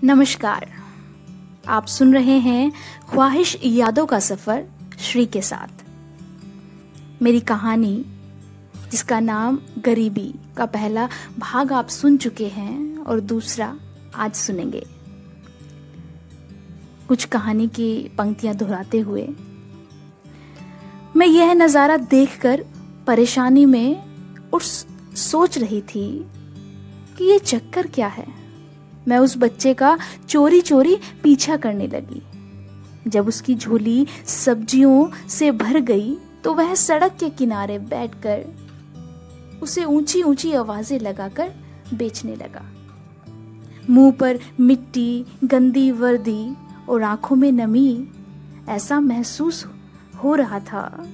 नमस्कार। आप सुन रहे हैं ख्वाहिश यादों का सफर श्री के साथ। मेरी कहानी जिसका नाम गरीबी का पहला भाग आप सुन चुके हैं और दूसरा आज सुनेंगे। कुछ कहानी की पंक्तियां दोहराते हुए मैं यह नजारा देखकर परेशानी में और सोच रही थी कि ये चक्कर क्या है। मैं उस बच्चे का चोरी चोरी पीछा करने लगी। जब उसकी झोली सब्जियों से भर गई तो वह सड़क के किनारे बैठकर उसे ऊंची ऊंची आवाजें लगाकर बेचने लगा। मुंह पर मिट्टी, गंदी वर्दी और आंखों में नमी। ऐसा महसूस हो रहा था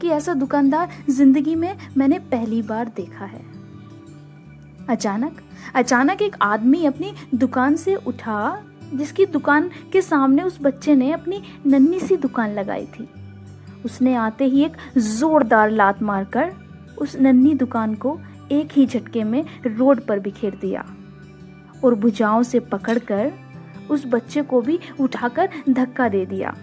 कि ऐसा दुकानदार जिंदगी में मैंने पहली बार देखा है। अचानक एक आदमी अपनी दुकान से उठा, जिसकी दुकान के सामने उस बच्चे ने अपनी नन्ही सी दुकान लगाई थी। उसने आते ही एक जोरदार लात मारकर उस नन्ही दुकान को एक ही झटके में रोड पर बिखेर दिया और भुजाओं से पकड़कर उस बच्चे को भी उठाकर धक्का दे दिया।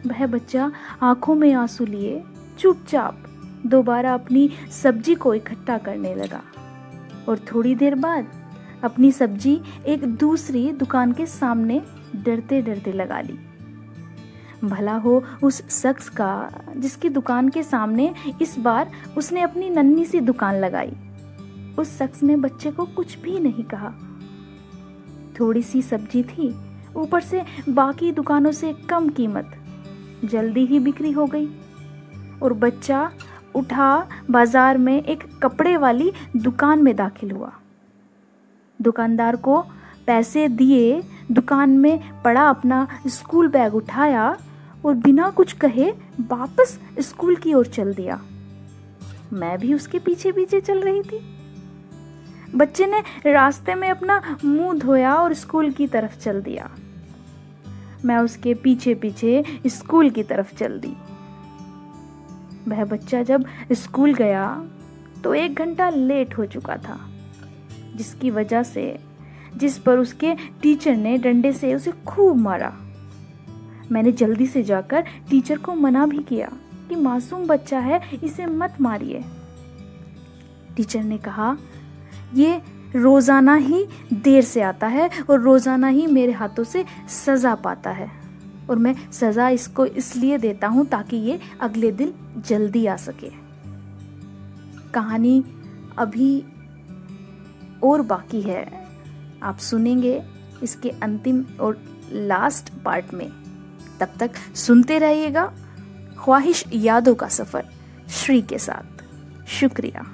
वह बच्चा आंखों में आंसू लिए चुपचाप दोबारा अपनी सब्जी को इकट्ठा करने लगा और थोड़ी देर बाद अपनी सब्जी एक दूसरी दुकान के सामने डरते डरते लगा ली। भला हो उस शख्स का जिसकी दुकान के सामने इस बार उसने अपनी नन्ही सी दुकान लगाई। उस शख्स ने बच्चे को कुछ भी नहीं कहा। थोड़ी सी सब्जी थी, ऊपर से बाकी दुकानों से कम कीमत, जल्दी ही बिक्री हो गई और बच्चा उठा बाजार में एक कपड़े वाली दुकान में दाखिल हुआ। दुकानदार को पैसे दिए, दुकान में पड़ा अपना स्कूल बैग उठाया और बिना कुछ कहे वापस स्कूल की ओर चल दिया। मैं भी उसके पीछे पीछे चल रही थी। बच्चे ने रास्ते में अपना मुंह धोया और स्कूल की तरफ चल दिया। मैं उसके पीछे पीछे स्कूल की तरफ चल दी। वह बच्चा जब स्कूल गया तो 1 घंटा लेट हो चुका था, जिसकी वजह से जिस पर उसके टीचर ने डंडे से उसे खूब मारा। मैंने जल्दी से जाकर टीचर को मना भी किया कि मासूम बच्चा है, इसे मत मारिए। टीचर ने कहा, ये रोजाना ही देर से आता है और रोजाना ही मेरे हाथों से सजा पाता है और मैं सजा इसको इसलिए देता हूं ताकि ये अगले दिन जल्दी आ सके। कहानी अभी और बाकी है, आप सुनेंगे इसके अंतिम और लास्ट पार्ट में। तब तक सुनते रहिएगा ख्वाहिश यादों का सफर श्री के साथ। शुक्रिया।